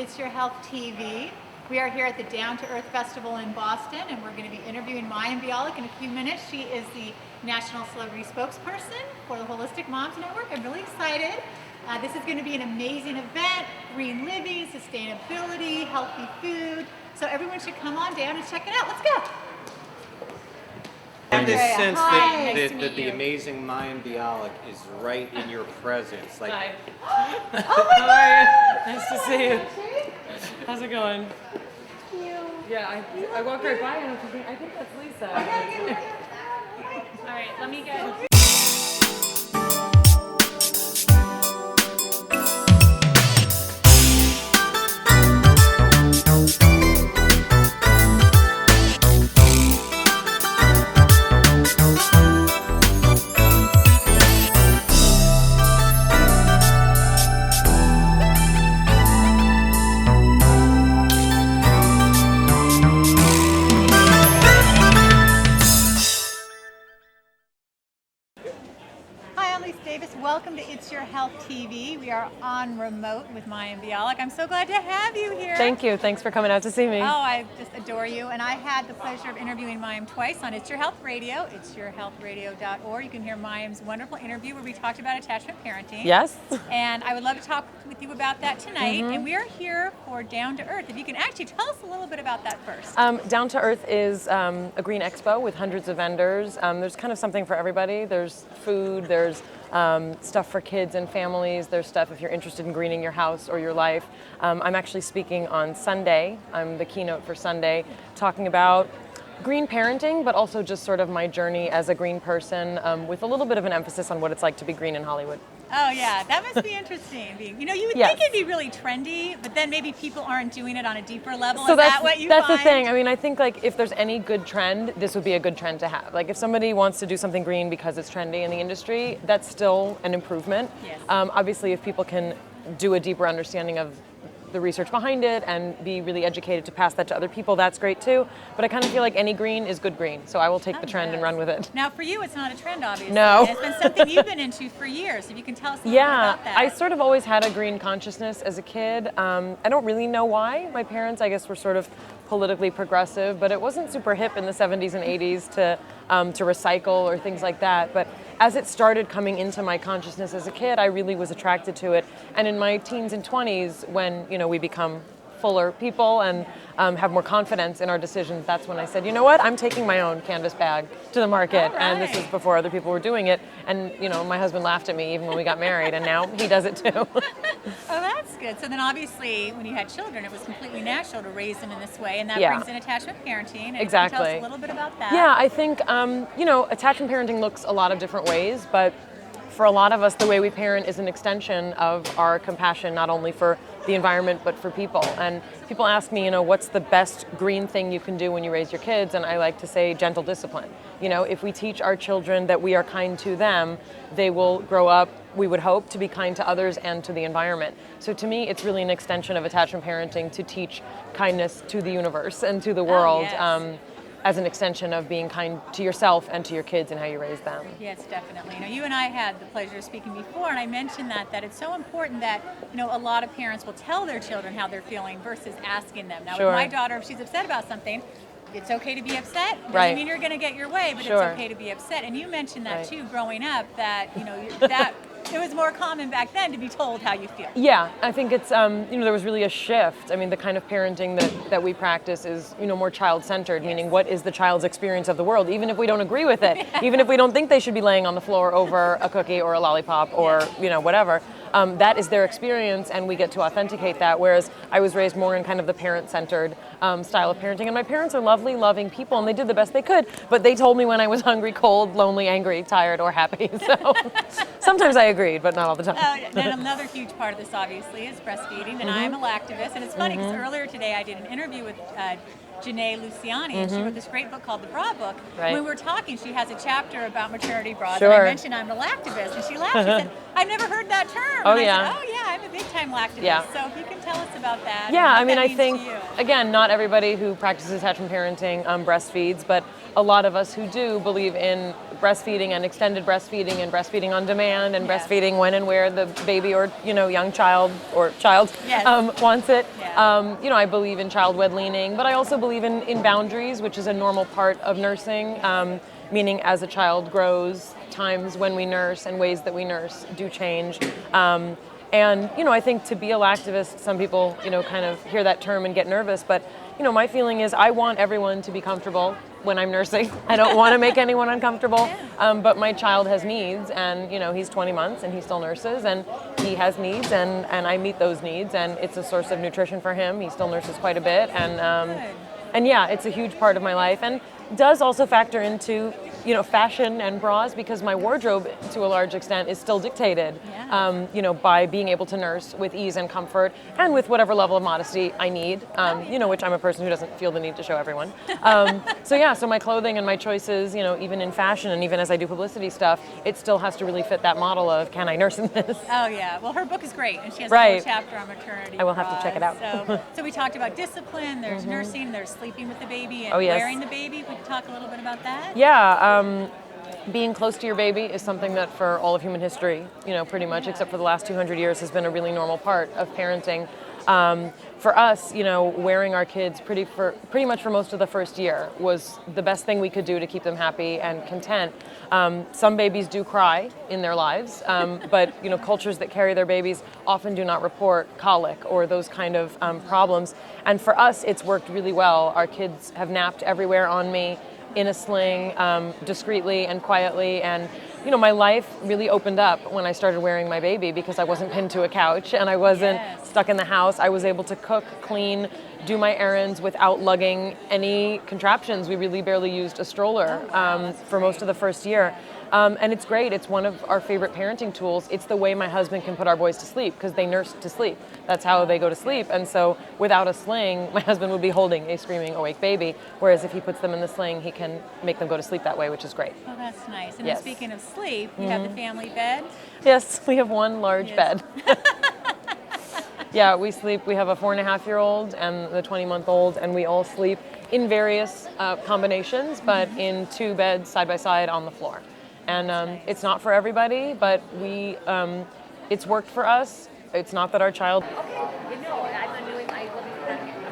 It's Your Health TV. We are here at the Down to Earth Festival in Boston, and we're going to be interviewing Mayim Bialik in a few minutes. She is the National Celebrity Spokesperson for the Holistic Moms Network. I'm really excited. This is going to be an amazing event, green living, sustainability, healthy food. So everyone should come on down and check it out. Let's go. And this sense that Nice the amazing Mayim Bialik is right in your presence. Like, Hi. Oh my How God! are you? Nice to see you. How's it going? Thank you. Yeah, I walked right by and I'm thinking, I think that's Lisa. All right, let me go. Welcome to It's Your Health TV. We are on remote with Mayim Bialik. I'm so glad to have you here. Thank you. Thanks for coming out to see me. Oh, I just adore you. And I had the pleasure of interviewing Mayim twice on It's Your Health Radio, itsyourhealthradio.org. You can hear Mayim's wonderful interview where we talked about attachment parenting. Yes. And I would love to talk with you about that tonight. And we are here for Down to Earth. If you can actually tell us a little bit about that first. Down to Earth is a green expo with hundreds of vendors. There's kind of something for everybody. There's food, there's stuff for kids and families. There's stuff if you're interested in greening your house or your life. I'm actually speaking on Sunday. I'm the keynote for Sunday, talking about green parenting, but also just sort of my journey as a green person with a little bit of an emphasis on what it's like to be green in Hollywood. Oh yeah, that must be interesting. You know, you would think it'd be really trendy, but then maybe people aren't doing it on a deeper level. So is that what you that's find? the thing. I mean, I think like if there's any good trend, this would be a good trend to have. Like if somebody wants to do something green because it's trendy in the industry, that's still an improvement. Yes. Obviously, if people can do a deeper understanding of the research behind it and be really educated to pass that to other people, that's great too. But I kind of feel like any green is good green, so I will take the trend and run with it. Now for you, it's not a trend, obviously. No. It's been something you've been into for years. If you can tell us a little bit about that. I sort of always had a green consciousness as a kid. I don't really know why. My parents, I guess, were sort of politically progressive, but it wasn't super hip in the 70s and 80s to recycle or things like that. But as it started coming into my consciousness as a kid, I really was attracted to it. And in my teens and 20s, when we become fuller people and have more confidence in our decisions, that's when I said, you know what, I'm taking my own canvas bag to the market. Right. And this is before other people were doing it. And my husband laughed at me even when we got married, and now he does it too. Oh, that's good. So then obviously when you had children, it was completely natural to raise them in this way, and that brings in attachment parenting. And exactly. Can you tell us a little bit about that? Yeah, I think, attachment parenting looks a lot of different ways, but for a lot of us, the way we parent is an extension of our compassion, not only for the environment, but for people. And people ask me, what's the best green thing you can do when you raise your kids? And I like to say gentle discipline. If we teach our children that we are kind to them, they will grow up, we would hope, to be kind to others and to the environment. So to me, it's really an extension of attachment parenting to teach kindness to the universe and to the world. Yes. As an extension of being kind to yourself and to your kids and how you raise them. Yes, definitely. You and I had the pleasure of speaking before, and I mentioned that it's so important that a lot of parents will tell their children how they're feeling versus asking them. Now, with my daughter, if she's upset about something, it's okay to be upset. Doesn't mean you're going to get your way, but it's okay to be upset. And you mentioned that too, growing up, that that it was more common back then to be told how you feel. Yeah, I think it's there was really a shift. I mean, the kind of parenting that we practice is more child-centered, meaning what is the child's experience of the world, even if we don't agree with it, even if we don't think they should be laying on the floor over a cookie or a lollipop or whatever. That is their experience, and we get to authenticate that, whereas I was raised more in kind of the parent-centered style of parenting, and my parents are lovely, loving people, and they did the best they could, but they told me when I was hungry, cold, lonely, angry, tired, or happy, so sometimes I agreed, but not all the time. And another huge part of this, obviously, is breastfeeding, and I'm a lactivist, and it's funny, because earlier today I did an interview with Janae Luciani, and she wrote this great book called The Bra Book. When we were talking, she has a chapter about maternity bras, and I mentioned I'm a lactivist, and she laughed. She said, I've never heard that term. Oh, and yeah. I said, oh, yeah, I'm a big-time lactivist. Yeah. So if you can tell us about that. Yeah, and I mean, what I that think, means to you. again, not everybody who practices attachment parenting breastfeeds, but a lot of us who do believe in breastfeeding and extended breastfeeding and breastfeeding on demand and breastfeeding when and where the baby or young child wants it. Yeah. I believe in child-led leaning, but I also believe in boundaries, which is a normal part of nursing, meaning as a child grows, times when we nurse and ways that we nurse do change. And I think to be a lactivist, some people, kind of hear that term and get nervous, but my feeling is I want everyone to be comfortable when I'm nursing. I don't want to make anyone uncomfortable, but my child has needs, and he's 20 months and he still nurses, and he has needs, and I meet those needs, and it's a source of nutrition for him. He still nurses quite a bit, and yeah, it's a huge part of my life, and does also factor into fashion and bras, because my wardrobe to a large extent is still dictated by being able to nurse with ease and comfort, and with whatever level of modesty I need, which I'm a person who doesn't feel the need to show everyone. So my clothing and my choices, even in fashion and even as I do publicity stuff, it still has to really fit that model of, can I nurse in this? Oh yeah, well her book is great, and she has a whole chapter on maternity. I will have to check it out. So we talked about discipline, there's nursing, there's sleeping with the baby, and yes. wearing the baby. We could talk a little bit about that? Yeah. Being close to your baby is something that for all of human history, pretty much, except for the last 200 years, has been a really normal part of parenting. For us, wearing our kids pretty much for most of the first year was the best thing we could do to keep them happy and content. Some babies do cry in their lives, but cultures that carry their babies often do not report colic or those kind of problems. And for us, it's worked really well. Our kids have napped everywhere on me, in a sling, discreetly and quietly, and my life really opened up when I started wearing my baby, because I wasn't pinned to a couch and I wasn't stuck in the house. I was able to cook, clean, do my errands without lugging any contraptions. We really barely used a stroller for most of the first year. And it's great. It's one of our favorite parenting tools. It's the way my husband can put our boys to sleep, because they nurse to sleep. That's how they go to sleep. And so without a sling, my husband would be holding a screaming awake baby, whereas if he puts them in the sling, he can make them go to sleep that way, which is great. Oh, that's nice. And then speaking of sleep, you have the family bed? Yes, we have one large bed. Yeah, we have a 4.5-year-old and the 20-month-old, and we all sleep in various combinations, but in 2 beds side by side on the floor. And it's not for everybody, but it's worked for us. It's not that our child